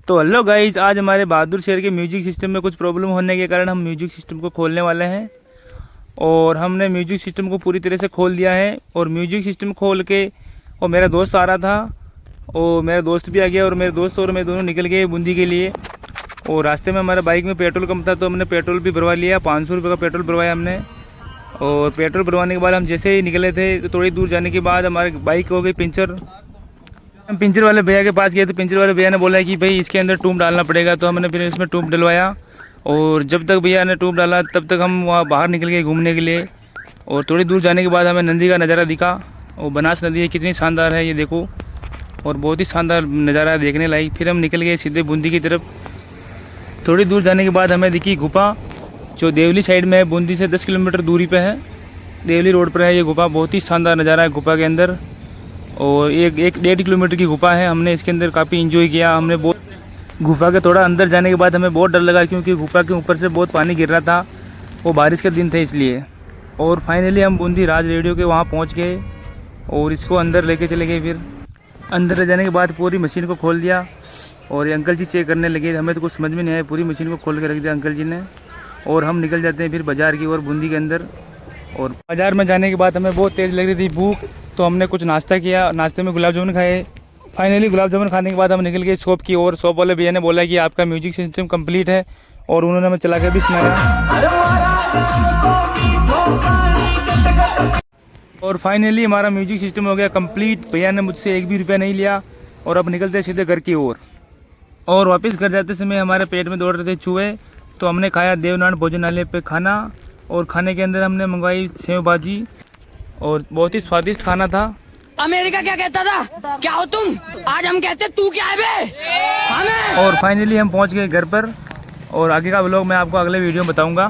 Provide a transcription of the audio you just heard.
तो hello guys, आज हमारे बहादुर शहर के म्यूजिक सिस्टम में कुछ प्रॉब्लम होने के कारण हम म्यूजिक सिस्टम को खोलने वाले हैं। और हमने म्यूजिक सिस्टम को पूरी तरह से खोल दिया है। और म्यूजिक सिस्टम खोल के और मेरा दोस्त आ रहा था और मेरा दोस्त भी आ गया और मेरे दोस्त और मैं दोनों निकल गए बूंदी के लिए। और रास्ते में हमारा बाइक में पेट्रोल कम था तो हमने पेट्रोल भी भरवा लिया। 500 रुपये का पेट्रोल भरवाया हमने। और पेट्रोल भरवाने के बाद हम जैसे ही निकले थे तो थोड़ी दूर जाने के बाद हमारी बाइक हो गई पंचर। हम पिंचर वाले भैया के पास गए तो पिंचर वाले भैया ने बोला कि भाई इसके अंदर ट्यूब डालना पड़ेगा। तो हमने फिर इसमें ट्यूब डलवाया और जब तक भैया ने ट्यूब डाला तब तक हम वहाँ बाहर निकल गए घूमने के लिए। और थोड़ी दूर जाने के बाद हमें नदी का नज़ारा दिखा। और बनास नदी है, कितनी शानदार है ये देखो। और बहुत ही शानदार नज़ारा है देखने लायक। फिर हम निकल गए सीधे बूंदी की तरफ। थोड़ी दूर जाने के बाद हमें दिखी गुफा, जो देवली साइड में है। बूंदी से 10 किलोमीटर दूरी पे है, देवली रोड पर है ये गुफा। बहुत ही शानदार नज़ारा है गुफा के अंदर। और एक 1.5 किलोमीटर की गुफा है। हमने इसके अंदर काफ़ी इंजॉय किया। हमने बहुत गुफा के थोड़ा अंदर जाने के बाद हमें बहुत डर लगा क्योंकि गुफा के ऊपर से बहुत पानी गिर रहा था। वो बारिश का दिन था इसलिए। और फाइनली हम बूंदी राज रेडियो के वहाँ पहुँच गए और इसको अंदर लेके चले गए। फिर अंदर ले जाने के बाद पूरी मशीन को खोल दिया और ये अंकल जी चेक करने लगे। हमें तो कुछ समझ में नहीं आया, पूरी मशीन को खोल के रख दिया अंकल जी ने। और हम निकल जाते हैं फिर बाज़ार की ओर बूंदी के अंदर। और बाज़ार में जाने के बाद हमें बहुत तेज़ लग रही थी भूख, तो हमने कुछ नाश्ता किया। नाश्ते में गुलाब जामुन खाए। फाइनली गुलाब जामुन खाने के बाद हम निकल गए शॉप की ओर। शॉप वाले भैया ने बोला कि आपका म्यूजिक सिस्टम कंप्लीट है और उन्होंने हमें चला के भी सुनाया। और फाइनली हमारा म्यूजिक सिस्टम हो गया कंप्लीट। भैया ने मुझसे 1 भी रुपया नहीं लिया। और अब निकलते सीधे घर की ओर। और वापस घर जाते समय हमारे पेट में दौड़ रहे थे चूहे, तो हमने खाया देवनारायण भोजनालय पे खाना। और खाने के अंदर हमने मंगवाई सेव भाजी और बहुत ही स्वादिष्ट खाना था। अमेरिका क्या कहता था, क्या हो तुम, आज हम कहते तू क्या है बे हमें। और फाइनली हम पहुंच गए घर पर। और आगे का व्लॉग मैं आपको अगले वीडियो में बताऊंगा।